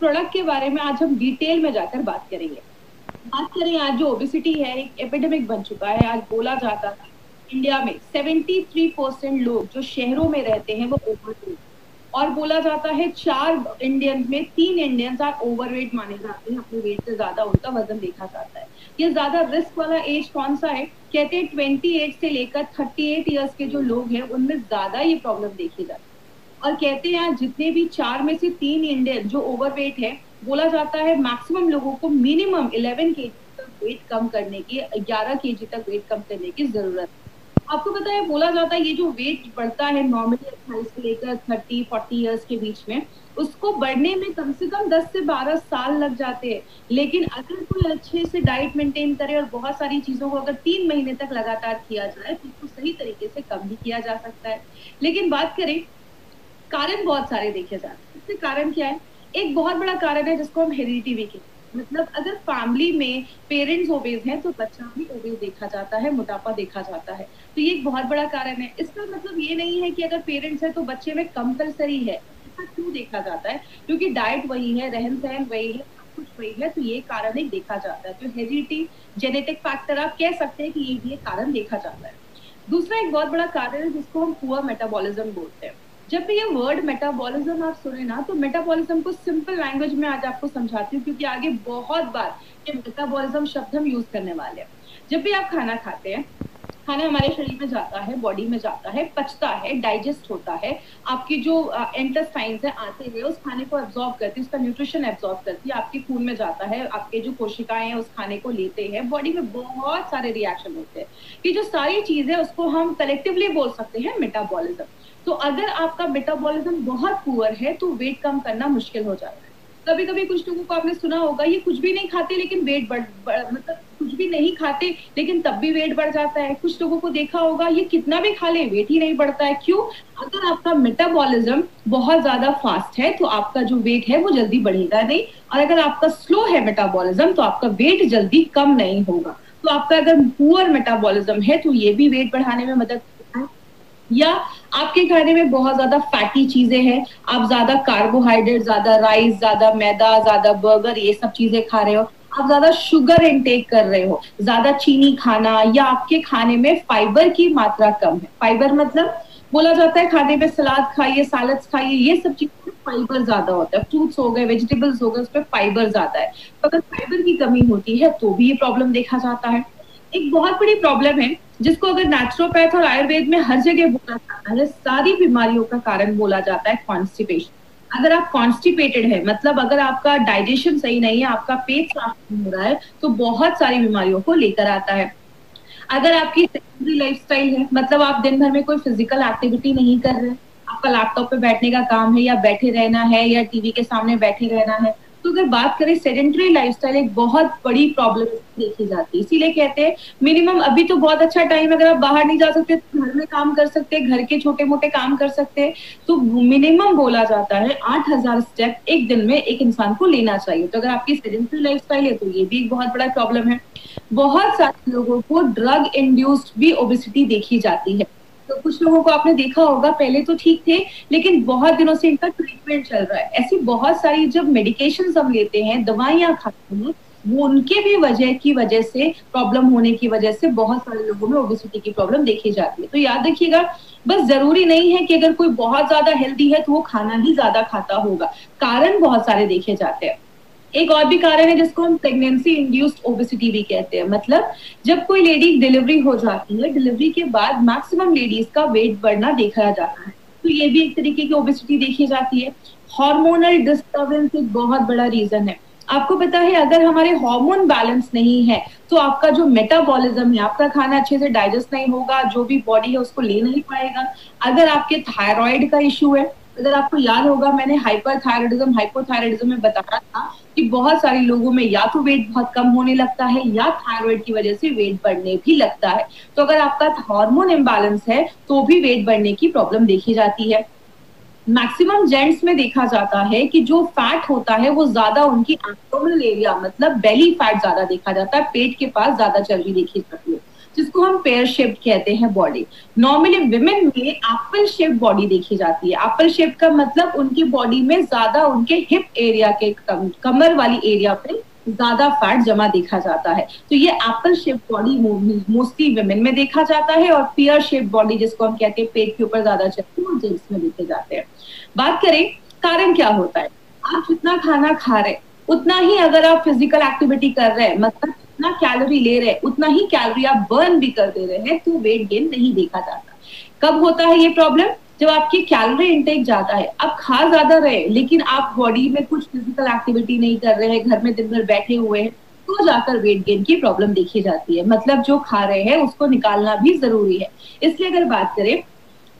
Product के बारे में आज हम डिटेल में जाकर बात करेंगे। बात करें, आज जो ओबेसिटी है एक एपिडेमिक बन चुका है। आज बोला जाता है इंडिया में 73% लोग जो शहरों में रहते हैं वो ओवरवेट, और बोला जाता है 4 इंडियंस में 3 इंडियंस आर ओवरवेट माने जाते हैं, अपने वेट से ज्यादा उनका वजन देखा जाता है। ये ज्यादा रिस्क वाला एज कौन सा है? कहते हैं 28 से लेकर 38 ईयर्स के जो लोग हैं उनमें ज्यादा ये प्रॉब्लम देखी जाती है। और कहते हैं जितने भी 4 में से 3 इंडियन जो ओवरवेट है, बोला जाता है मैक्सिमम लोगों को मिनिमम 11 केजी तक वेट कम करने की, 11 केजी तक वेट कम करने की जरूरत है। आपको पता है, बोला जाता है ये जो वेट बढ़ता है नॉर्मली 28 से लेकर 30-40 ईयर्स के बीच में, उसको बढ़ने में कम से कम 10 से 12 साल लग जाते हैं। लेकिन अगर कोई अच्छे से डाइट मेंटेन करे और बहुत सारी चीजों को अगर 3 महीने तक लगातार किया जाए तो उसको सही तरीके से कम भी किया जा सकता है। लेकिन बात करें, कारण बहुत सारे देखे जाते हैं। इसके कारण क्या है? एक बहुत बड़ा कारण है जिसको हम हेरिडिटी भी कहते हैं। मतलब अगर फैमिली में पेरेंट्स ओबेस हैं तो बच्चा भी ओबेस देखा जाता है, मोटापा देखा जाता है। तो ये एक बहुत बड़ा कारण है। इसका मतलब ये नहीं है कि अगर पेरेंट्स है तो बच्चे में कंपलसरी है। ऐसा क्यों देखा जाता है? क्योंकि डाइट वही है, रहन सहन वही है, सब कुछ वही है, तो ये कारण एक देखा जाता है। तो हेरिडिटी, जेनेटिक फैक्टर आप कह सकते हैं कि ये भी एक कारण देखा जाता है। दूसरा एक बहुत बड़ा कारण है जिसको हम पुअर मेटाबॉलिज्म बोलते हैं। जब भी ये वर्ड मेटाबॉलिज्म आप सुने ना, तो मेटाबॉलिज्म को सिंपल लैंग्वेज में आज आपको समझाती हूँ, क्योंकि आगे बहुत बार ये मेटाबॉलिज्म शब्द हम यूज करने वाले हैं। जब भी आप खाना खाते हैं, खाना हमारे शरीर में जाता है, बॉडी में जाता है, पचता है, डाइजेस्ट होता है, आपकी जो इंटेस्टाइन्स है आते हुए उस खाने को एब्जॉर्ब करती है, उसका न्यूट्रिशन एब्जॉर्ब करती है, आपके खून में जाता है, आपके जो कोशिकाएं हैं उस खाने को लेते हैं, बॉडी में बहुत सारे रिएक्शन होते हैं। ये जो सारी चीजें उसको हम कलेक्टिवली बोल सकते हैं मेटाबॉलिज्म। तो अगर आपका मेटाबॉलिज्म बहुत पुअर है तो वेट कम करना मुश्किल हो जाता है। कभी कभी कुछ लोगों को आपने सुना होगा, ये कुछ भी नहीं खाते लेकिन वेट मतलब कुछ भी नहीं खाते लेकिन तब भी वेट बढ़ जाता है। कुछ लोगों को देखा होगा, ये कितना भी खा ले वेट ही नहीं बढ़ता है। क्यों? अगर आपका मेटाबॉलिज्म बहुत ज्यादा फास्ट है तो आपका जो वेट है वो जल्दी बढ़ेगा नहीं, और अगर आपका स्लो है मेटाबॉलिज्म तो आपका वेट जल्दी कम नहीं होगा। तो आपका अगर पुअर मेटाबॉलिज्म है तो ये भी वेट बढ़ाने में मदद करता है। या आपके खाने में बहुत ज्यादा फैटी चीजें हैं, आप ज्यादा कार्बोहाइड्रेट, ज्यादा राइस, ज्यादा मैदा, ज्यादा बर्गर, ये सब चीजें खा रहे हो, आप ज्यादा शुगर इनटेक कर रहे हो, ज्यादा चीनी खाना, या आपके खाने में फाइबर की मात्रा कम है। फाइबर मतलब बोला जाता है खाने में सलाद खाइए, सैलड्स खाइए, ये सब चीजों में फाइबर ज्यादा होता है। फ्रूट्स हो गए, वेजिटेबल्स हो गए, उसमें फाइबर ज्यादा है। तो अगर फाइबर की कमी होती है तो भी ये प्रॉब्लम देखा जाता है। एक बहुत बड़ी प्रॉब्लम है जिसको अगर नेचुरोपैथ और आयुर्वेद में हर जगह बोला जाता है, सारी बीमारियों का कारण बोला जाता है कॉन्स्टिपेशन। अगर आप कॉन्स्टिपेटेड है, मतलब अगर आपका डाइजेशन सही नहीं है, आपका पेट साफ नहीं हो रहा है, तो बहुत सारी बीमारियों को लेकर आता है। अगर आपकी सेडेंटरी लाइफस्टाइल है, मतलब आप दिन भर में कोई फिजिकल एक्टिविटी नहीं कर रहे, आपका लैपटॉप पे बैठने का काम है, या बैठे रहना है, या टीवी के सामने बैठे रहना है, तो अगर बात करें सेडेंटरी लाइफस्टाइल एक बहुत बड़ी प्रॉब्लम देखी जाती है। इसीलिए कहते हैं मिनिमम, अभी तो बहुत अच्छा टाइम, अगर आप बाहर नहीं जा सकते तो घर में काम कर सकते हैं, घर के छोटे मोटे काम कर सकते हैं, तो मिनिमम बोला जाता है 8,000 स्टेप एक दिन में एक इंसान को लेना चाहिए। तो अगर आपकी सेडेंटरी लाइफस्टाइल है तो ये भी एक बहुत बड़ा प्रॉब्लम है। बहुत सारे लोगों को ड्रग इंड्यूस्ड भी ओबेसिटी देखी जाती है। तो कुछ लोगों को आपने देखा होगा, पहले तो ठीक थे लेकिन बहुत दिनों से इनका ट्रीटमेंट चल रहा है। ऐसी बहुत सारी जब मेडिकेशन हम लेते हैं, दवाइयां खाते हैं, वो उनके भी वजह से प्रॉब्लम होने की वजह से बहुत सारे लोगों में ओबेसिटी की प्रॉब्लम देखी जाती है। तो याद रखिएगा, बस जरूरी नहीं है कि अगर कोई बहुत ज्यादा हेल्दी है तो वो खाना ही ज्यादा खाता होगा, कारण बहुत सारे देखे जाते हैं। एक और भी कारण है जिसको हम प्रेगनेंसी इंड्यूस्ड ओबेसिटी भी कहते हैं। मतलब जब कोई लेडी डिलीवरी हो जाती है, डिलीवरी के बाद मैक्सिमम लेडीज का वेट बढ़ना देखा जाता है, तो ये भी एक तरीके की ओबेसिटी देखी जाती है। हार्मोनल डिस्टर्बेंस एक बहुत बड़ा रीजन है। आपको पता है, अगर हमारे हार्मोन बैलेंस नहीं है तो आपका जो मेटाबॉलिज्म है, आपका खाना अच्छे से डाइजेस्ट नहीं होगा, जो भी बॉडी है उसको ले नहीं पाएगा। अगर आपके थायराइड का इश्यू है, अगर आपको याद होगा मैंने हाइपरथायराइडिज्म हाइपोथायराइडिज्म में बताया था कि बहुत सारे लोगों में या तो वेट बहुत कम होने लगता है या थायराइड की वजह से वेट बढ़ने भी लगता है। तो अगर आपका हार्मोन इम्बैलेंस है तो भी वेट बढ़ने की प्रॉब्लम देखी जाती है। मैक्सिमम जेंट्स में देखा जाता है कि जो फैट होता है वो ज्यादा उनकी एब्डोमिनल एरिया, मतलब बेली फैट ज्यादा देखा जाता है, पेट के पास ज्यादा चर्बी देखी जाती है। जिसको हम पेयर शेप्ड कहते हैं बॉडी। नॉर्मली विमेन में एप्पल शेप बॉडी देखी जाती है। एप्पल शेप का मतलब उनकी बॉडी में ज्यादा उनके हिप एरिया के कमर वाली एरिया पे ज्यादा फैट जमा देखा जाता है। तो ये Apple shape body mostly women में देखा जाता है, और पेयर शेप बॉडी जिसको हम कहते हैं पेट के ऊपर ज्यादा चलती है, वो जेंट्स में देखे जाते हैं। बात करें कारण क्या होता है, आप जितना खाना खा रहे उतना ही अगर आप फिजिकल एक्टिविटी कर रहे हैं, मतलब जितना कैलोरी ले रहे हैं उतना ही कैलोरी आप बर्न भी कर दे रहे हैं, तो वेट गेन नहीं देखा जाता। कब होता है ये प्रॉब्लम, जब आपकी कैलोरी इंटेक ज्यादा है, आप खा ज्यादा रहे लेकिन आप बॉडी में कुछ फिजिकल एक्टिविटी नहीं कर रहे हैं, घर में दिन भर बैठे हुए हैं, तो जाकर वेट गेन की प्रॉब्लम देखी जाती है। मतलब जो खा रहे हैं उसको निकालना भी जरूरी है। इसलिए अगर बात करें,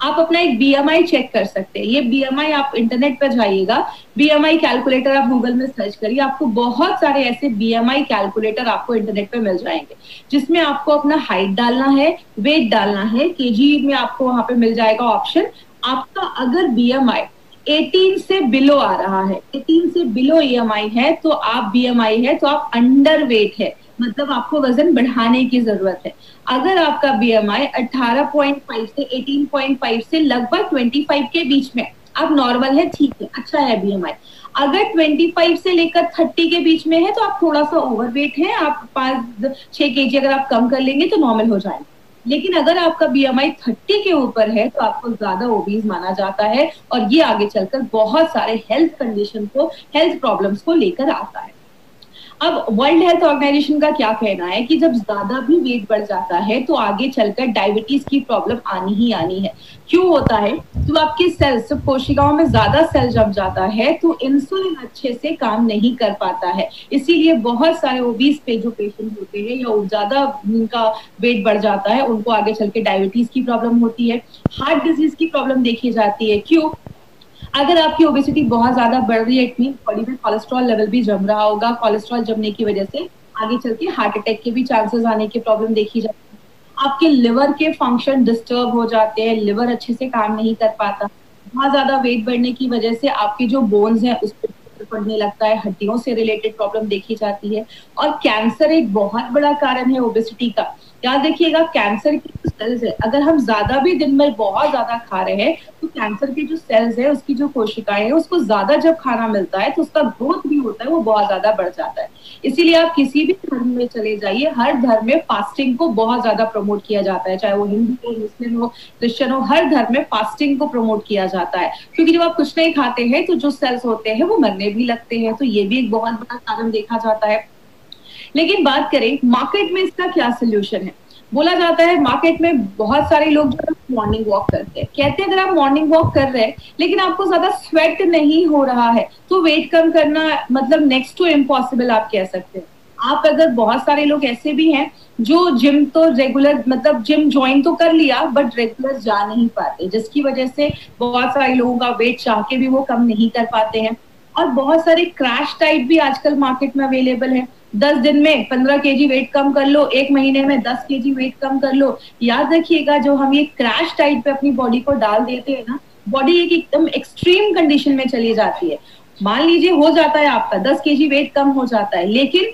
आप अपना एक बीएमआई चेक कर सकते हैं। ये बीएमआई आप इंटरनेट पर जाइएगा, बीएमआई कैलकुलेटर आप गूगल में सर्च करिए, आपको बहुत सारे ऐसे बीएमआई कैलकुलेटर आपको इंटरनेट पे मिल जाएंगे, जिसमें आपको अपना हाइट डालना है, वेट डालना है, केजी में आपको वहां पे मिल जाएगा ऑप्शन। आपका अगर बीएमआई 18 से बिलो आ रहा है, 18 से बिलो ईएमआई है, तो आप बीएमआई है तो आप अंडर वेट है, मतलब आपको वजन बढ़ाने की जरूरत है। अगर आपका बीएमआई 18.5 से 18.5 से लगभग 25 के बीच में, आप नॉर्मल है, ठीक है, अच्छा है बीएमआई। अगर 25 से लेकर 30 के बीच में है तो आप थोड़ा सा ओवरवेट है, आप 5-6 केजी अगर आप कम कर लेंगे तो नॉर्मल हो जाएगा। लेकिन अगर आपका बीएमआई 30 के ऊपर है तो आपको ज्यादा ओबीज माना जाता है, और ये आगे चलकर बहुत सारे हेल्थ कंडीशन को, हेल्थ प्रॉब्लम्स को लेकर आता है। अब वर्ल्ड हेल्थ ऑर्गेनाइजेशन का क्या कहना है कि जब ज्यादा भी वेट बढ़ जाता है तो आगे चलकर डायबिटीज की प्रॉब्लम आनी ही आनी है। क्यों होता है, तो आपके सेल्स, जब कोशिकाओं में ज्यादा सेल जम जाता है तो इंसुलिन अच्छे से काम नहीं कर पाता है, इसीलिए बहुत सारे ओबीज पे जो पेशेंट होते हैं या ज्यादा उनका वेट बढ़ जाता है, उनको आगे चल के डायबिटीज की प्रॉब्लम होती है, हार्ट डिजीज की प्रॉब्लम देखी जाती है। क्यों, अगर आपकी ओबेसिटी बहुत ज्यादा बढ़ रही है, इट मीन बॉडी में कोलेस्ट्रॉल लेवल भी जम रहा होगा, कोलेस्ट्रॉल जमने की वजह से आगे चल के हार्ट अटैक के भी चांसेस आने की प्रॉब्लम देखी जाती है। आपके लिवर के फंक्शन डिस्टर्ब हो जाते हैं, लिवर अच्छे से काम नहीं कर पाता। बहुत ज्यादा वेट बढ़ने की वजह से आपके जो बोन्स हैं उस पर पड़ने लगता है, हड्डियों से रिलेटेड प्रॉब्लम देखी जाती है। और कैंसर एक बहुत बड़ा कारण है ओबेसिटी का। याद रखिएगा, कैंसर की जो सेल्स है, अगर हम ज्यादा भी दिन में बहुत ज्यादा खा रहे हैं तो कैंसर की जो सेल्स है, उसकी जो कोशिकाएं है, उसको ज्यादा जब खाना मिलता है तो उसका ग्रोथ भी होता है, वो बहुत ज्यादा बढ़ जाता है। इसीलिए आप किसी भी धर्म में चले जाइए, हर धर्म में फास्टिंग को बहुत ज्यादा प्रमोट किया जाता है, चाहे वो हिंदू हो, मुस्लिम हो, क्रिश्चियन हो, हर धर्म में फास्टिंग को प्रमोट किया जाता है। क्योंकि जब आप कुछ नहीं खाते हैं तो जो सेल्स होते हैं वो मरने भी लगते हैं, तो ये भी एक बहुत बड़ा कारण देखा जाता है। लेकिन बात करें मार्केट में इसका क्या सोल्यूशन है, बोला जाता है मार्केट में बहुत सारे लोग जो मॉर्निंग वॉक करते हैं, कहते हैं अगर आप मॉर्निंग वॉक कर रहे हैं लेकिन आपको ज्यादा स्वेट नहीं हो रहा है तो वेट कम करना मतलब नेक्स्ट टू इम्पॉसिबल आप कह सकते हैं। आप अगर, बहुत सारे लोग ऐसे भी हैं जो जिम तो रेगुलर, मतलब जिम ज्वाइन तो कर लिया बट रेगुलर जा नहीं पाते, जिसकी वजह से बहुत सारे लोगों का वेट चाह के भी वो कम नहीं कर पाते हैं। और बहुत सारे क्रैश डाइट भी आजकल मार्केट में अवेलेबल है। 10 दिन में 15 केजी वेट कम कर लो, 1 महीने में 10 केजी वेट कम कर लो। याद रखिएगा, जो हम ये क्रैश डाइट पे अपनी बॉडी को डाल देते हैं ना, बॉडी एक एकदम एक्सट्रीम कंडीशन में चली जाती है। मान लीजिए हो जाता है आपका 10 केजी वेट कम हो जाता है, लेकिन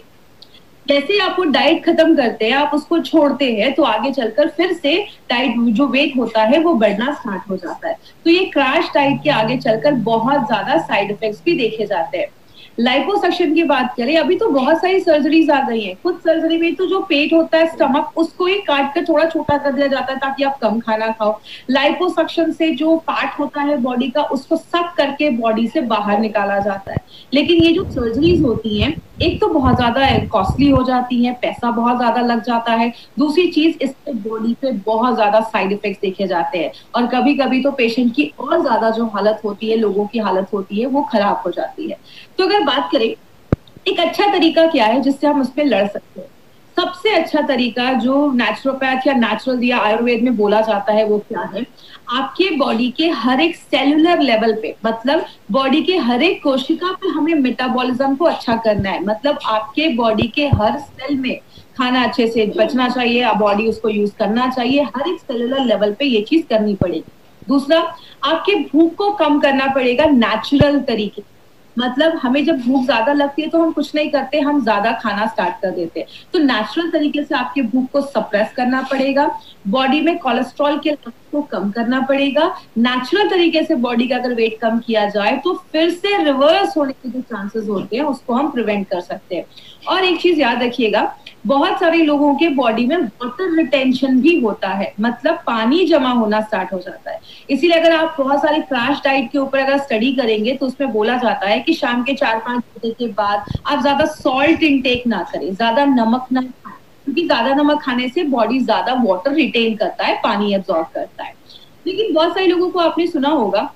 जैसे ही आप वो डाइट खत्म करते हैं, आप उसको छोड़ते हैं, तो आगे चलकर फिर से डाइट जो वेट होता है वो बढ़ना स्टार्ट हो जाता है। तो ये क्रैश डाइट के आगे चलकर बहुत ज्यादा साइड इफेक्ट्स भी देखे जाते हैं। लाइपोसक्शन की बात करें, अभी तो बहुत सारी सर्जरीज आ गई हैं। कुछ सर्जरी में तो जो पेट होता है, स्टमक, उसको ही काट कर थोड़ा छोटा कर दिया जाता है ताकि आप कम खाना खाओ। लाइपोसक्शन से जो फैट होता है बॉडी का, उसको सक करके बॉडी से बाहर निकाला जाता है। लेकिन ये जो सर्जरीज होती हैं, एक तो बहुत ज्यादा कॉस्टली हो जाती है, पैसा बहुत ज्यादा लग जाता है। दूसरी चीज, इससे बॉडी पे बहुत ज्यादा साइड इफेक्ट्स देखे जाते हैं, और कभी कभी तो पेशेंट की और ज्यादा जो हालत होती है, लोगों की हालत होती है, वो खराब हो जाती है। तो अगर बात करें एक अच्छा तरीका क्या है जिससे हम उस पर लड़ सकते हैं, सबसे अच्छा तरीका जो नेचुरोपैथ या नेचुरल या आयुर्वेद में बोला जाता है वो क्या है, आपके बॉडी के हर एक सेलुलर लेवल पे, मतलब बॉडी के हर एक कोशिका पे हमें मेटाबॉलिज्म को अच्छा करना है। मतलब आपके बॉडी के हर सेल में खाना अच्छे से बचना चाहिए, बॉडी उसको यूज करना चाहिए, हर एक सेलुलर लेवल पे ये चीज करनी पड़ेगी। दूसरा, आपके भूख को कम करना पड़ेगा नेचुरल तरीके। मतलब हमें जब भूख ज्यादा लगती है तो हम कुछ नहीं करते, हम ज्यादा खाना स्टार्ट कर देते हैं। तो नेचुरल तरीके से आपके भूख को सप्रेस करना पड़ेगा, बॉडी में कोलेस्ट्रॉल के लेवल को कम करना पड़ेगा। नेचुरल तरीके से बॉडी का अगर वेट कम किया जाए तो फिर से रिवर्स होने के जो चांसेस होते हैं उसको हम प्रिवेंट कर सकते हैं। और एक चीज याद रखिएगा, बहुत सारे लोगों के बॉडी में वाटर रिटेंशन भी होता है, मतलब पानी जमा होना स्टार्ट हो जाता है। इसीलिए अगर आप बहुत सारी क्रैश डाइट के ऊपर अगर स्टडी करेंगे तो उसमें बोला जाता है कि शाम के 4-5 बजे के बाद आप ज्यादा सॉल्ट इनटेक ना करें, ज्यादा नमक ना खाएं, क्योंकि ज्यादा नमक खाने से बॉडी ज्यादा वाटर रिटेन करता है, पानी एब्जॉर्ब करता है। लेकिन बहुत सारे लोगों को आपने सुना होगा,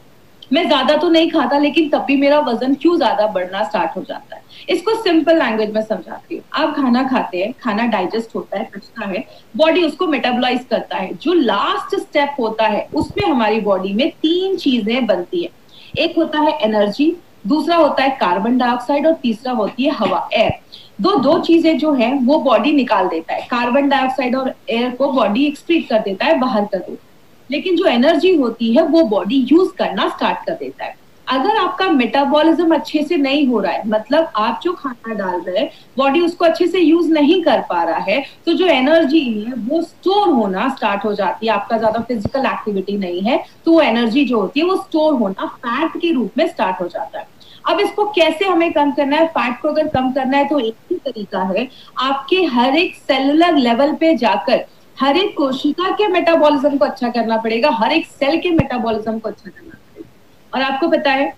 मैं ज्यादा तो नहीं खाता लेकिन तब भी मेरा वजन क्यों ज्यादा बढ़ना स्टार्ट हो जाता है। इसको सिंपल लैंग्वेज में समझाती हूँ। आप खाना खाते हैं, खाना डाइजेस्ट होता है, पचता है, बॉडी उसको मेटाबोलाइज करता है। जो लास्ट स्टेप होता है उसमें हमारी बॉडी में 3 चीजें बनती है। एक होता है एनर्जी, दूसरा होता है कार्बन डाइऑक्साइड और तीसरा होती है हवा, एयर। दो दो चीजें जो है वो बॉडी निकाल देता है, कार्बन डाइऑक्साइड और एयर को बॉडी एक्सक्रीट कर देता है, बाहर कर देता है। लेकिन जो एनर्जी होती है वो बॉडी यूज करना स्टार्ट कर देता है। अगर आपका मेटाबॉलिज्म अच्छे से नहीं हो रहा है, मतलब आप जो खाना डाल रहे हैं बॉडी उसको अच्छे से यूज नहीं कर पा रहा है, तो जो एनर्जी है वो स्टोर होना स्टार्ट हो जाती है। आपका ज्यादा फिजिकल एक्टिविटी नहीं है तो वो एनर्जी जो होती है वो स्टोर होना फैट के रूप में स्टार्ट हो जाता है। अब इसको कैसे हमें कम करना है? फैट को अगर कम करना है तो एक ही तरीका है, आपके हर एक सेलुलर लेवल पे जाकर हर एक कोशिका के मेटाबॉलिज्म को अच्छा करना पड़ेगा, हर एक सेल के मेटाबॉलिज्म को अच्छा करना पड़ेगा। और आपको पता है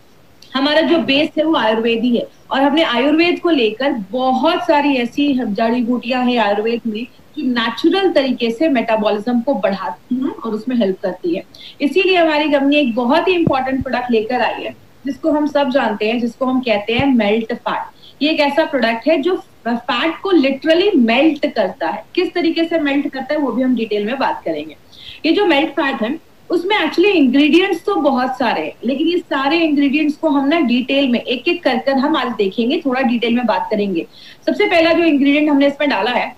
हमारा जो बेस है वो आयुर्वेदी है, और हमने आयुर्वेद को लेकर बहुत सारी ऐसी जड़ी बूटियां हैं आयुर्वेद में जो नेचुरल तरीके से मेटाबॉलिज्म को बढ़ाती हैं और उसमें हेल्प करती है। इसीलिए हमारी कंपनी एक बहुत ही इंपॉर्टेंट प्रोडक्ट लेकर आई है जिसको हम सब जानते हैं, जिसको हम कहते हैं मेल्ट फैट। ये एक ऐसा प्रोडक्ट है जो फैट को लिटरली मेल्ट करता है। किस तरीके से मेल्ट करता है वो भी हम डिटेल में बात करेंगे। ये जो मेल्ट फैट है उसमें एक्चुअली इंग्रेडिएंट्स तो बहुत सारे हैं, लेकिन ये सारे इंग्रेडिएंट्स को हम ना डिटेल में एक एक कर हम आज देखेंगे, थोड़ा डिटेल में बात करेंगे। सबसे पहला जो इंग्रेडिएंट हमने इसमें डाला है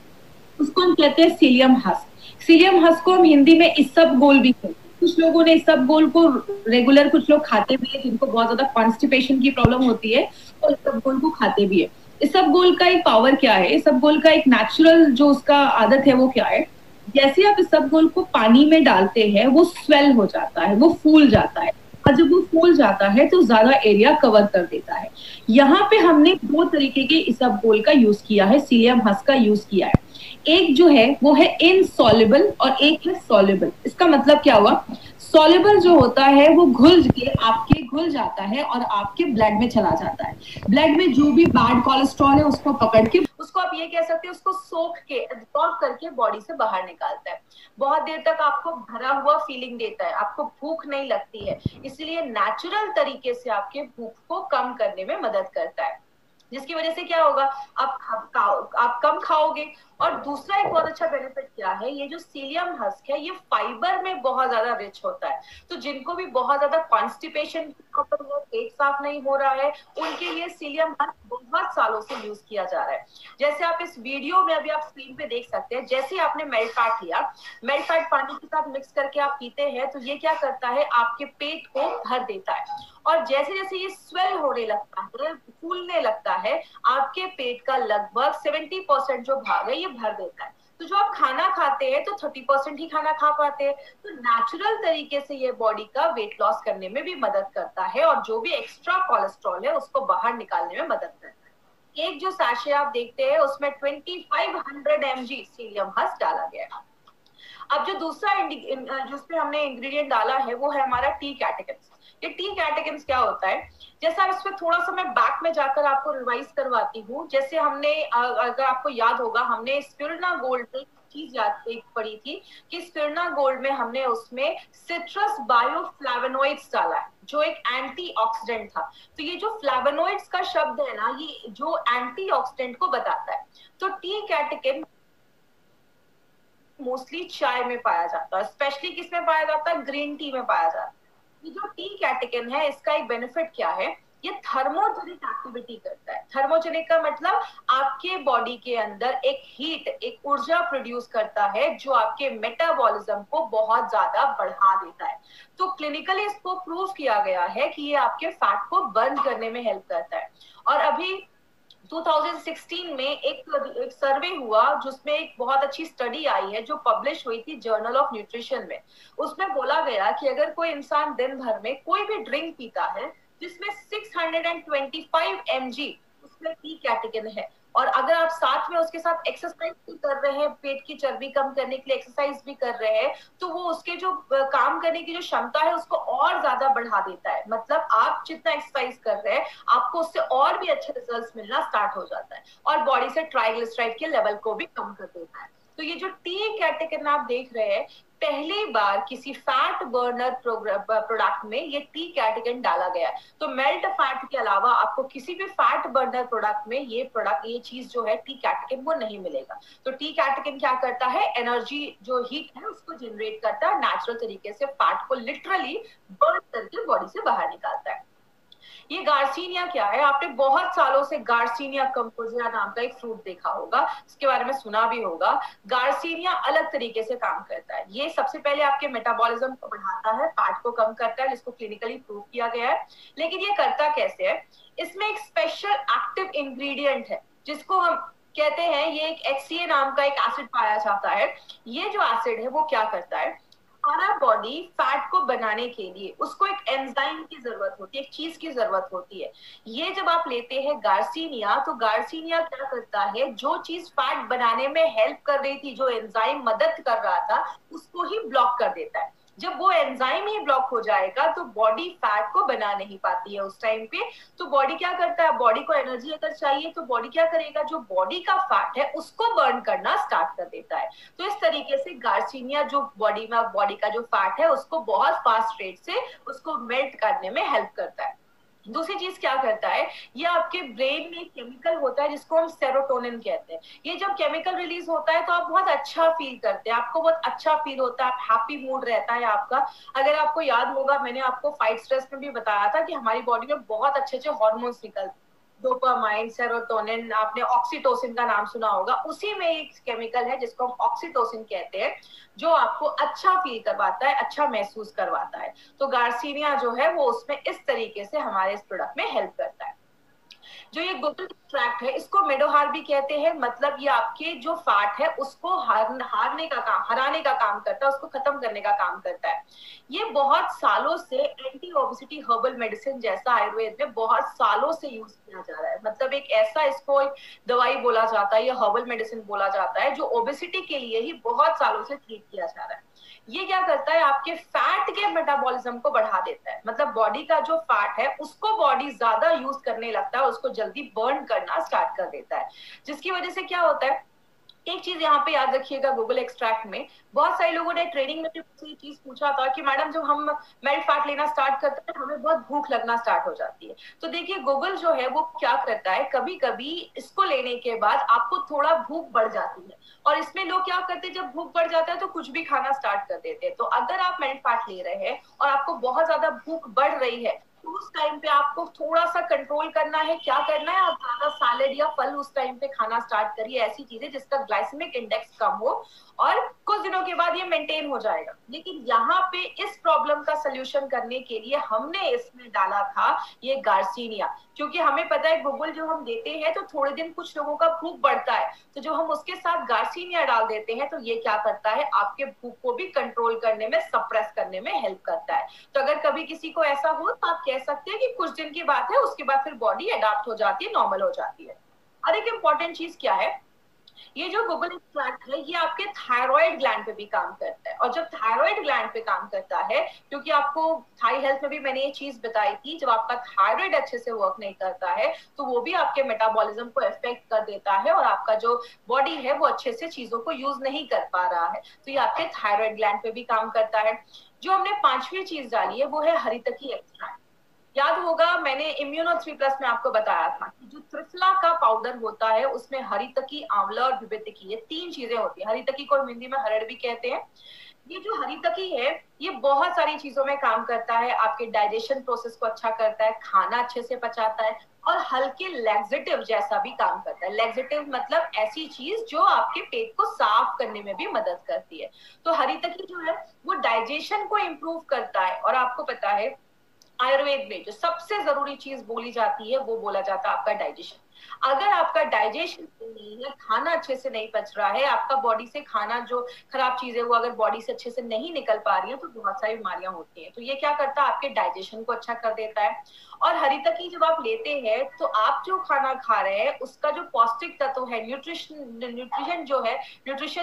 उसको हम कहते हैं सीलियम हस्क। सीलियम हस्क को हम हिंदी में इसबगोल भी कहते हैं। कुछ लोगों ने इसबगोल को रेगुलर, कुछ लोग खाते भी है जिनको बहुत ज्यादा कॉन्स्टिपेशन की प्रॉब्लम होती है तो इसबगोल को खाते भी है। इसबगोल का एक पावर क्या है, इसबगोल का एक नेचुरल जो उसका आदत है वो क्या है, जैसे आप इसबगोल को पानी में डालते हैं वो स्वेल हो जाता है, वो फूल जाता है, और जब वो फूल जाता है तो ज्यादा एरिया कवर कर देता है। यहाँ पे हमने 2 तरीके के इसबगोल का यूज किया है, सीलियम हस्क का यूज किया है। एक जो है वो है इनसॉल्युबल और एक है सॉल्युबल। इसका मतलब क्या हुआ, सॉल्युबल जो होता है वो घुल जाता है और आपके ब्लड में चला जाता है। ब्लड में जो भी बैड कोलेस्ट्रॉल है उसको पकड़ के, उसको आप ये कह सकते हैं, उसको सोख के एब्जॉर्ब करके बॉडी से बाहर निकालता है। बहुत देर तक आपको भरा हुआ फीलिंग देता है, आपको भूख नहीं लगती है, इसलिए नेचुरल तरीके से आपके भूख को कम करने में मदद करता है। जिसकी वजह से क्या होगा, आप कम खाओगे। और दूसरा एक बहुत अच्छा बेनिफिट क्या है, ये जो सीलियम हस्क है ये फाइबर में बहुत ज्यादा रिच होता है। तो जिनको भी बहुत ज्यादा कॉन्स्टिपेशन की प्रॉब्लम है, पेट साफ नहीं हो रहा है, उनके लिए सीलियम हस्क बहुत सालों से यूज किया जा रहा है। जैसे आप इस वीडियो में अभी आप स्क्रीन पे देख सकते हैं, जैसे आपने मेल्ट फैट लिया, मेल्ट फैट पानी के साथ मिक्स करके आप पीते हैं तो ये क्या करता है, आपके पेट को भर देता है। और जैसे जैसे ये स्वेल होने लगता है, फूलने लगता है, आपके पेट का लगभग 70% जो भाग है ये भर देता है। तो जो आप खाना खाते हैं तो 30% ही खाना खा पाते हैं। तो नेचुरल तरीके से ये बॉडी का वेट लॉस करने में भी मदद करता है और जो भी एक्स्ट्रा कोलेस्ट्रॉल है उसको बाहर निकालने में मदद करता है। एक जो सैशे आप देखते हैं उसमें 2500 mg सीलियम हस्क डाला गया है। अब जो दूसरा जिसपे हमने इंग्रेडिएंट डाला है वो है हमारा टी कैटेकिन्स। ये टी कैटेकिन्स क्या होता है, जैसा इस पे थोड़ा सा मैं बैक में जाकर आपको रिवाइज करवाती हूँ। जैसे हमने अगर आपको याद होगा, हमने स्पिरुलिना गोल्ड में चीज याद एक पढ़ी थी कि स्पिरुलिना गोल्ड में हमने उसमें सिट्रस बायोफ्लैवोनॉइड्स डाला है जो एक एंटीऑक्सीडेंट था। तो ये जो फ्लैवोनॉइड्स का शब्द है ना, ये जो एंटीऑक्सीडेंट को बताता है। तो टी कैटेकिन मोस्टली चाय में पाया जाता है, स्पेशली किसमें पाया जाता है, ग्रीन टी में पाया जाता है। ये जो टी कैटेकिन है इसका एक बेनिफिट क्या है, ये थर्मोजेनिक एक्टिविटी करता है। थर्मोजेनिक का मतलब आपके बॉडी के अंदर एक हीट, एक ऊर्जा प्रोड्यूस करता है जो आपके मेटाबॉलिज्म को बहुत ज्यादा बढ़ा देता है। तो क्लिनिकली इसको प्रूव किया गया है कि ये आपके फैट को बर्न करने में हेल्प करता है। और अभी 2016 में एक सर्वे हुआ जिसमें एक बहुत अच्छी स्टडी आई है जो पब्लिश हुई थी जर्नल ऑफ न्यूट्रिशन में। उसमें बोला गया कि अगर कोई इंसान दिन भर में कोई भी ड्रिंक पीता है जिसमें 625 mg उसमें टी कैटेकिन है, और अगर आप साथ में उसके साथ एक्सरसाइज भी कर रहे हैं, पेट की चर्बी कम करने के लिए एक्सरसाइज भी कर रहे हैं, तो वो उसके जो काम करने की जो क्षमता है उसको और ज्यादा बढ़ा देता है। मतलब आप जितना एक्सरसाइज कर रहे हैं आपको उससे और भी अच्छे रिजल्ट्स मिलना स्टार्ट हो जाता है, और बॉडी से ट्राइग्लिसराइड के लेवल को भी कम कर देता है। तो ये जो टी कैटेकिन आप देख रहे हैं, पहली बार किसी फैट बर्नर प्रोडक्ट में ये टी कैटेकिन डाला गया है। तो मेल्ट फैट के अलावा आपको किसी भी फैट बर्नर प्रोडक्ट में ये चीज जो है टी कैटेकिन वो नहीं मिलेगा। तो टी कैटेकिन क्या करता है, एनर्जी जो हीट है उसको जनरेट करता है, नेचुरल तरीके से फैट को लिटरली बर्न करके बॉडी से बाहर निकालता है। ये गार्सिनिया क्या है, आपने बहुत सालों से गार्सिनिया कंपोजिया नाम का एक फ्रूट देखा होगा, इसके बारे में सुना भी होगा। गार्सिनिया अलग तरीके से काम करता है। ये सबसे पहले आपके मेटाबॉलिज्म को बढ़ाता है, फैट को कम करता है, जिसको क्लिनिकली प्रूव किया गया है। लेकिन ये करता कैसे है, इसमें एक स्पेशल एक्टिव इंग्रेडिएंट है जिसको हम कहते हैं, ये एक HCA नाम का एक एसिड पाया जाता है। ये जो एसिड है वो क्या करता है, हमारा बॉडी फैट को बनाने के लिए उसको एक एंजाइम की जरूरत होती है, एक चीज की जरूरत होती है। ये जब आप लेते हैं गार्सिनिया, तो गार्सिनिया क्या करता है, जो चीज फैट बनाने में हेल्प कर रही थी, जो एंजाइम मदद कर रहा था, उसको ही ब्लॉक कर देता है। जब वो एंजाइम ही ब्लॉक हो जाएगा तो बॉडी फैट को बना नहीं पाती है उस टाइम पे। तो बॉडी क्या करता है, बॉडी को एनर्जी अगर चाहिए तो बॉडी क्या करेगा, जो बॉडी का फैट है उसको बर्न करना स्टार्ट कर देता है। तो इस तरीके से गार्सिनिया जो बॉडी का जो फैट है उसको बहुत फास्ट रेट से उसको मेल्ट करने में हेल्प करता है। दूसरी चीज क्या करता है, ये आपके ब्रेन में एक केमिकल होता है जिसको हम सेरोटोनिन कहते हैं। ये जब केमिकल रिलीज होता है तो आप बहुत अच्छा फील करते हैं, आपको बहुत अच्छा फील होता है, आप हैप्पी मूड रहता है आपका। अगर आपको याद होगा, मैंने आपको फाइट स्ट्रेस में भी बताया था कि हमारी बॉडी में बहुत अच्छे अच्छे हॉर्मोन्स निकलते हैं, डोपामाइन, सेरोटोनिन, आपने ऑक्सीटोसिन का नाम सुना होगा। उसी में एक केमिकल है जिसको हम ऑक्सीटोसिन कहते हैं, जो आपको अच्छा फील करवाता है, अच्छा महसूस करवाता है। तो गार्सिनिया जो है वो उसमें इस तरीके से हमारे इस प्रोडक्ट में हेल्प करता है। जो ये गुटल एक्सट्रैक्ट है इसको मेडोहार भी कहते हैं, मतलब ये आपके जो फैट है उसको हराने का काम करता है, उसको खत्म करने का काम करता है। ये बहुत सालों से एंटी ओबेसिटी हर्बल मेडिसिन जैसा आयुर्वेद में बहुत सालों से यूज किया जा रहा है। मतलब एक ऐसा, इसको एक दवाई बोला जाता है या हर्बल मेडिसिन बोला जाता है जो ओबेसिटी के लिए ही बहुत सालों से ट्रीट किया जा रहा है। ये क्या करता है, आपके फैट के मेटाबॉलिज्म को बढ़ा देता है। मतलब बॉडी का जो फैट है उसको बॉडी ज्यादा यूज करने लगता है, उसको जल्दी बर्न करना स्टार्ट कर देता है। जिसकी वजह से क्या होता है, एक चीज यहाँ पे याद रखिएगा, गूगल एक्सट्रैक्ट में बहुत सारे लोगों ने ट्रेनिंग में ये चीज पूछा था कि मैडम जब हम मेल्ट फैट लेना स्टार्ट करते हैं हमें बहुत भूख लगना स्टार्ट हो जाती है। तो देखिए गूगल जो है वो क्या करता है, कभी कभी इसको लेने के बाद आपको थोड़ा भूख बढ़ जाती है, और इसमें लोग क्या करते हैं, जब भूख बढ़ जाता है तो कुछ भी खाना स्टार्ट कर देते हैं। तो अगर आप मेल्ट फैट ले रहे हैं और आपको बहुत ज्यादा भूख बढ़ रही है तो उस टाइम पे आपको थोड़ा सा कंट्रोल करना है। क्या करना है, आप ज्यादा सैलेड या फल उस टाइम पे खाना स्टार्ट करिए, ऐसी चीजें जिसका ग्लाइसेमिक इंडेक्स कम हो, और कुछ दिनों के बाद ये मेंटेन हो जाएगा। लेकिन यहाँ पे इस प्रॉब्लम का सोल्यूशन करने के लिए हमने इसमें डाला था ये गार्सिनिया, क्योंकि हमें पता है गूगल जो हम देते हैं तो थोड़े दिन कुछ लोगों का भूख बढ़ता है, तो जो हम उसके साथ गार्सिनिया डाल देते हैं तो ये क्या करता है, आपके भूख को भी कंट्रोल करने में, सप्रेस करने में हेल्प करता है। तो अगर कभी किसी को ऐसा हो तो आप कह सकते हैं कि कुछ दिन की बात है, उसके बाद फिर बॉडी अडॉप्ट हो जाती है, नॉर्मल हो जाती है। और एक इंपॉर्टेंट चीज क्या है, ये जो गूगल एक्सट्रैक्ट है ये आपके थायराइड ग्लैंड पे भी काम करता है। और जब थायराइड ग्लैंड पे काम करता है, क्योंकि आपको थाई हेल्थ में भी मैंने ये चीज बताई थी, जब आपका थायराइड अच्छे से वर्क नहीं करता है तो वो भी आपके मेटाबॉलिज्म को इफेक्ट कर देता है, और आपका जो बॉडी है वो अच्छे से चीजों को यूज नहीं कर पा रहा है। तो ये आपके थायराइड ग्लैंड पे भी काम करता है। जो हमने पांचवी चीज डाली है वो है हरितकी एक्सट्रैक्ट। याद होगा मैंने इम्यूनो 3+ में आपको बताया था कि जो त्रिफला का पाउडर पाउडर होता है उसमें हरितकी, आंवला और विभितकी, ये 3 चीजें होती है। हरितकी को हिंदी में हरड़ भी कहते हैं। ये जो हरितकी है ये बहुत सारी चीजों में काम करता है, आपके डाइजेशन प्रोसेस को अच्छा करता है, खाना अच्छे से पचाता है और हल्के लैक्सेटिव जैसा भी काम करता है। लैक्सेटिव मतलब ऐसी चीज जो आपके पेट को साफ करने में भी मदद करती है। तो हरितकी जो है वो डाइजेशन को इम्प्रूव करता है। और आपको पता है आयुर्वेद में जो सबसे जरूरी चीज बोली जाती है वो बोला जाता है आपका डाइजेशन। अगर आपका डाइजेशन नहीं है, खाना अच्छे से नहीं पच रहा है, आपका बॉडी से खाना जो खराब चीज है वो अगर बॉडी से अच्छे से नहीं निकल पा रही है तो बहुत सारी बीमारियां होती हैं। तो ये क्या करता है, आपके डाइजेशन को अच्छा कर देता है। और हरितकी जब आप लेते हैं तो आप जो खाना खा रहे हैं उसका जो पौष्टिक तत्व है, न्यूट्रिशन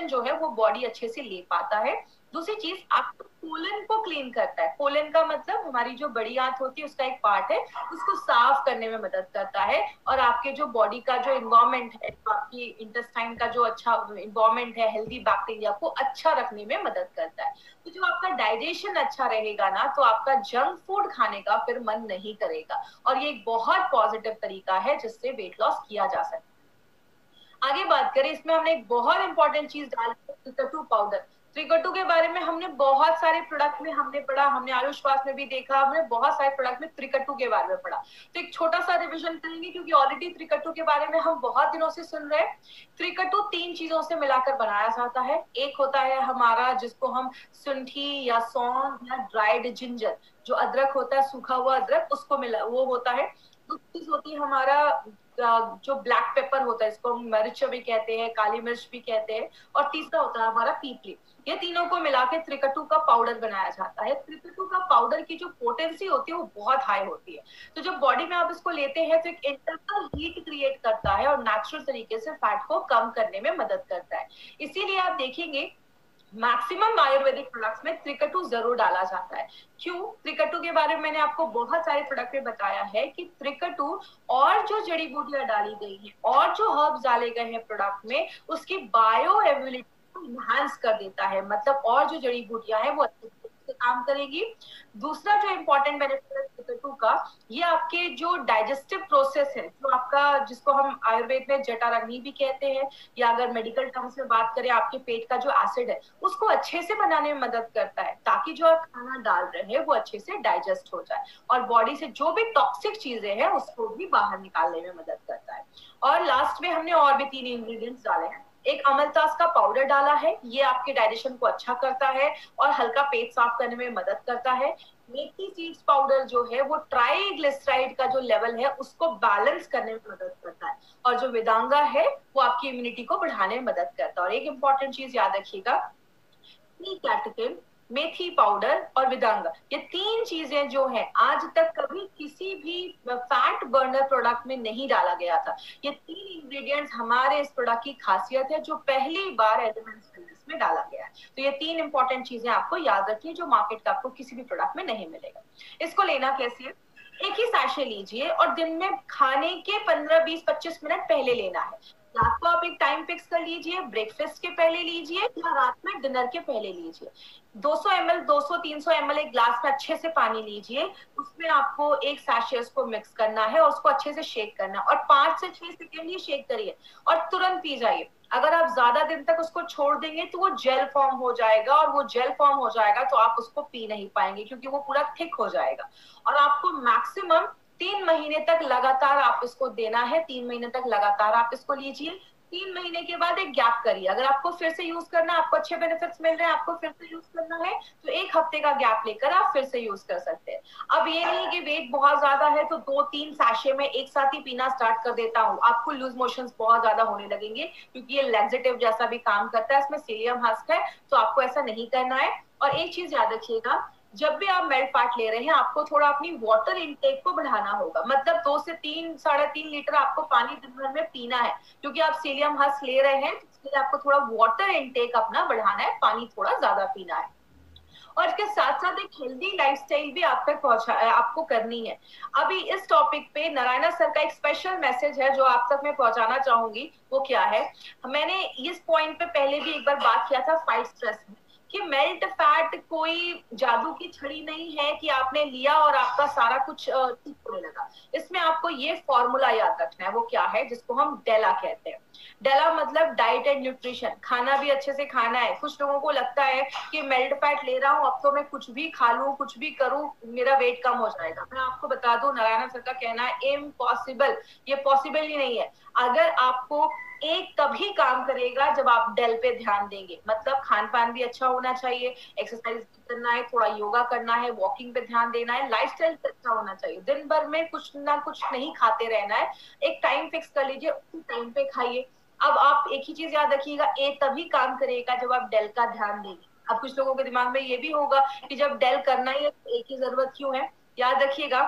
जो है वो बॉडी अच्छे से ले पाता है। दूसरी चीज आपको कोलन को क्लीन करता है। कोलन का मतलब हमारी जो बड़ी आंत होती है उसका एक पार्ट है, उसको साफ करने में मदद करता है। और आपके जो बॉडी का जो इन्वायरमेंट है, तो आपकी इंटेस्टाइन का जो अच्छा इन्वायरमेंट है, हेल्दी बैक्टीरिया को अच्छा रखने में मदद करता है। तो जो आपका डाइजेशन अच्छा रहेगा ना तो आपका जंक फूड खाने का फिर मन नहीं करेगा। और ये एक बहुत पॉजिटिव तरीका है जिससे वेट लॉस किया जा सकता है। आगे बात करें, इसमें हमने एक बहुत इंपॉर्टेंट चीज डाली है, त्रिकटु पाउडर। त्रिकटु के बारे में हमने बहुत सारे प्रोडक्ट में हमने पढ़ा, हमने आयुष्वास में भी देखा, हमने बहुत सारे प्रोडक्ट में त्रिकटु के बारे में पढ़ा। तो एक छोटा सा रिविजन करेंगे क्योंकि ऑलरेडी त्रिकटु के बारे में हम बहुत दिनों से सुन रहे हैं। त्रिकटु 3 चीजों से मिलाकर बनाया जाता है। एक होता है हमारा जिसको हम सुंठी या सौंफ या ड्राइड जिंजर, जो अदरक होता है, सूखा हुआ अदरक, उसको मिला वो होता है। दूसरी चीज होती है हमारा जो ब्लैक पेपर होता है, इसको हम मिर्च भी कहते हैं, काली मिर्च भी कहते हैं। और तीसरा होता है हमारा पीपली। ये तीनों को मिला के त्रिकटु का पाउडर बनाया जाता है। त्रिकटु का पाउडर की जो पोटेंसी होती है वो बहुत हाई होती है। तो जब बॉडी में आप इसको लेते हैं तो एक इंटरनल हीट क्रिएट करता है और नेचुरल तरीके से फैट को कम करने में मदद करता है। इसीलिए आप देखेंगे मैक्सिमम आयुर्वेदिक प्रोडक्ट्स में त्रिकटु जरूर डाला जाता है। क्यों? त्रिकटु के बारे में मैंने आपको बहुत सारे प्रोडक्ट में बताया है कि त्रिकटु और जो जड़ी बूटियां डाली गई हैं और जो हर्ब्स डाले गए हैं प्रोडक्ट में, उसकी बायो एबिलिटी को इनहांस कर देता है। मतलब और जो जड़ी बूटियां हैं वो अच्छे से काम करेगी। दूसरा जो इम्पोर्टेंट बेनिफिट है त्रिकटु का, ये आपके जो डाइजेस्टिव प्रोसेस है, जो आपका जिसको हम आयुर्वेद में जठराग्नि भी कहते हैं, या अगर मेडिकल टर्म्स में बात करें आपके पेट का जो एसिड है उसको अच्छे से बनाने में मदद करता है, ताकि जो आप खाना डाल रहे हैं वो अच्छे से डाइजेस्ट हो जाए और बॉडी से जो भी टॉक्सिक चीजें हैं उसको भी बाहर निकालने में मदद करता है। और लास्ट में हमने और भी 3 इंग्रेडिएंट्स डाले हैं। एक अमलतास का पाउडर डाला है, ये आपके डाइजेशन को अच्छा करता है और हल्का पेट साफ करने में मदद करता है। मेथी सीड्स पाउडर जो है वो ट्राइग्लिसराइड का जो लेवल है उसको बैलेंस करने में मदद करता है। और जो वेदांगा है वो आपकी इम्यूनिटी को बढ़ाने में मदद करता है। और एक इंपॉर्टेंट चीज याद रखिएगा, कैटकिन, मेथी पाउडर और विदांगा, ये 3 चीजें जो है आज तक कभी किसी भी फैट बर्नर प्रोडक्ट में नहीं डाला गया था। ये 3 इंग्रेडिएंट्स हमारे इस प्रोडक्ट की खासियत है जो पहली बार एलिमेंट्स वेलनेस में डाला गया है। तो ये 3 इंपॉर्टेंट चीजें आपको याद रखनी जो मार्केट का आपको किसी भी प्रोडक्ट में नहीं मिलेगा। इसको लेना कैसे है? एक ही सैशे लीजिए और दिन में खाने के 15, 20, 25 मिनट पहले लेना है। रात को आप एक टाइम फिक्स कर लीजिए, ब्रेकफास्ट के पहले लीजिए या रात में डिनर के पहले लीजिए। 200 ml 200-300 ml एक ग्लास में अच्छे से पानी लीजिए, उसमें आपको एक सैशे को मिक्स करना है और उसको अच्छे से शेक करना है और 5 से 6 सेकेंड ही शेक करिए और तुरंत पी जाइए। अगर आप ज्यादा दिन तक उसको छोड़ देंगे तो वो जेल फॉर्म हो जाएगा और वो जेल फॉर्म हो जाएगा तो आप उसको पी नहीं पाएंगे क्योंकि वो पूरा थिक हो जाएगा। और आपको मैक्सिमम 3 महीने तक लगातार आप इसको देना है। 3 महीने तक लगातार आप इसको लीजिए। 3 महीने के बाद एक गैप करिए। अगर आपको फिर से यूज करना है, आपको अच्छे बेनिफिट्स मिल रहे हैं, आपको फिर से यूज करना है तो 1 हफ्ते का गैप लेकर आप फिर से यूज कर सकते हैं। अब ये नहीं कि वेट बहुत ज्यादा है तो 2-3 सैशे में एक साथ ही पीना स्टार्ट कर देता हूँ, आपको लूज मोशंस बहुत ज्यादा होने लगेंगे क्योंकि ये लैक्सेटिव जैसा भी काम करता है, इसमें सीलियम हस्क है, तो आपको ऐसा नहीं करना है। और एक चीज याद रखिएगा, जब भी आप मेल्ट फैट ले रहे हैं आपको थोड़ा अपनी वाटर इनटेक को बढ़ाना होगा। मतलब 2 से 3, 3.5 लीटर आपको पानी दिन भर में पीना है क्योंकि आप सीलियम हस्क ले रहे हैं, इसलिए आपको थोड़ा वाटर इनटेक अपना बढ़ाना है, पानी थोड़ा ज्यादा पीना है। और इसके साथ साथ एक हेल्दी लाइफस्टाइल भी आप तक आपको करनी है। अभी इस टॉपिक पे नारायणा सर का एक स्पेशल मैसेज है जो आप तक मैं पहुंचाना चाहूंगी। वो क्या है, मैंने इस पॉइंट पे पहले भी एक बार बात किया था फाइट स्ट्रेस में, कि मेल्ट फैट कोई जादू की छड़ी नहीं है कि आपने लिया और आपका सारा कुछ ठीक होने लगा। इसमें आपको ये फॉर्मूला याद रखना है, वो क्या है, जिसको हम डेला कहते हैं। डेला मतलब डाइट एंड न्यूट्रिशन, खाना भी अच्छे से खाना है। कुछ लोगों को लगता है कि मेल्ट फैट ले रहा हूँ, अब तो मैं कुछ भी खा लूं, कुछ भी करूं, मेरा वेट कम हो जाएगा। मैं आपको बता दूं, नारायण सर का कहना है इम्पॉसिबल, ये पॉसिबल ही नहीं है। अगर आपको एक तभी काम करेगा जब आप डेल पे ध्यान देंगे, मतलब खान पान भी अच्छा होना चाहिए, एक्सरसाइज भी करना है, थोड़ा योगा करना है, वॉकिंग पे ध्यान देना है, लाइफस्टाइल अच्छा होना चाहिए, दिन भर में कुछ ना कुछ नहीं खाते रहना है। एक टाइम फिक्स कर लीजिए, उसी टाइम पे खाइए। अब आप एक ही चीज याद रखिएगा, ए तभी काम करेगा जब आप डेल का ध्यान देंगे। अब कुछ लोगों के दिमाग में ये भी होगा कि जब डेल करना ही है तो ए की जरूरत क्यों है। याद रखिएगा,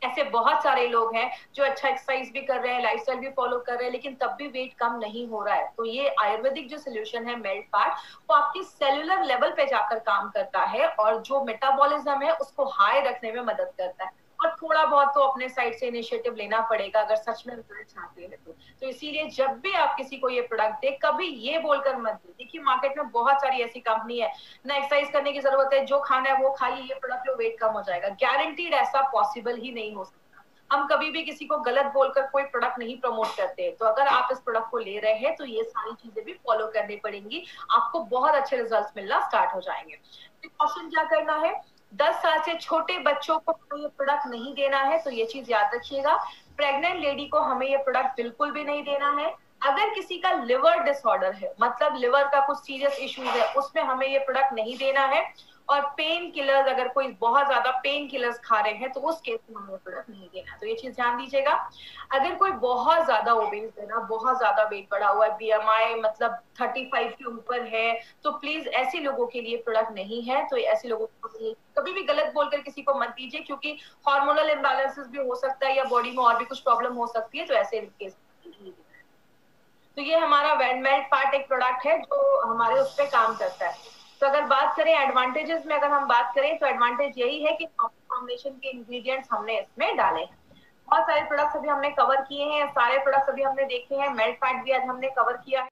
ऐसे बहुत सारे लोग हैं जो अच्छा एक्सरसाइज भी कर रहे हैं, लाइफस्टाइल भी फॉलो कर रहे हैं, लेकिन तब भी वेट कम नहीं हो रहा है। तो ये आयुर्वेदिक जो सोल्यूशन है मेल्ट फैट, वो आपकी सेलुलर लेवल पे जाकर काम करता है और जो मेटाबॉलिज्म है उसको हाई रखने में मदद करता है। और थोड़ा बहुत तो अपने साइड से इनिशिएटिव लेना पड़ेगा अगर सच में रिजल्ट चाहते हैं तो इसीलिए जब भी आप किसी को ये प्रोडक्ट दे, कभी ये बोलकर मत दे। देखिए मार्केट में बहुत सारी ऐसी कंपनी है, ना एक्सरसाइज करने की जरूरत है, जो खाना है वो खाइए, ये प्रोडक्ट लो, वेट कम हो जाएगा। गारंटीड ऐसा पॉसिबल ही नहीं हो सकता। हम कभी भी किसी को गलत बोलकर कोई प्रोडक्ट नहीं प्रमोट करते। तो अगर आप इस प्रोडक्ट को ले रहे हैं तो ये सारी चीजें भी फॉलो करनी पड़ेंगी, आपको बहुत अच्छे रिजल्ट मिलना स्टार्ट हो जाएंगे। प्रिकॉशन क्या करना है, 10 साल से छोटे बच्चों को ये प्रोडक्ट नहीं देना है, तो ये चीज याद रखिएगा। प्रेग्नेंट लेडी को हमें ये प्रोडक्ट बिल्कुल भी नहीं देना है। अगर किसी का लिवर डिसऑर्डर है, मतलब लिवर का कुछ सीरियस इश्यूज है, उसमें हमें ये प्रोडक्ट नहीं देना है। और पेन किलर्स, अगर कोई बहुत ज्यादा पेन किलर्स खा रहे हैं तो उस केस में हमें प्रोडक्ट नहीं देना, तो ये चीज ध्यान दीजिएगा। अगर कोई बहुत ज्यादा ओबेस है ना, बहुत ज्यादा वेट बढ़ा हुआ है, बीएमआई मतलब 35 के ऊपर है, तो प्लीज ऐसे लोगों के लिए प्रोडक्ट नहीं है। तो ऐसे लोगों को कभी भी गलत बोलकर किसी को मत दीजिए, क्योंकि हार्मोनल इम्बैलेंसेस भी हो सकता है या बॉडी में और भी कुछ प्रॉब्लम हो सकती है, तो ऐसे केस। तो ये हमारा वेंडमेल्ट पार्ट एक प्रोडक्ट है जो हमारे उस पर काम करता है। तो अगर बात करें एडवांटेजेस में, अगर हम बात करें तो एडवांटेज यही है कि कॉम्बिनेशन के इंग्रेडिएंट्स हमने इसमें डाले हैं। बहुत सारे प्रोडक्ट्स अभी हमने कवर किए हैं, सारे प्रोडक्ट्स अभी हमने देखे हैं, मेल्ट फैट भी आज हमने कवर किया है।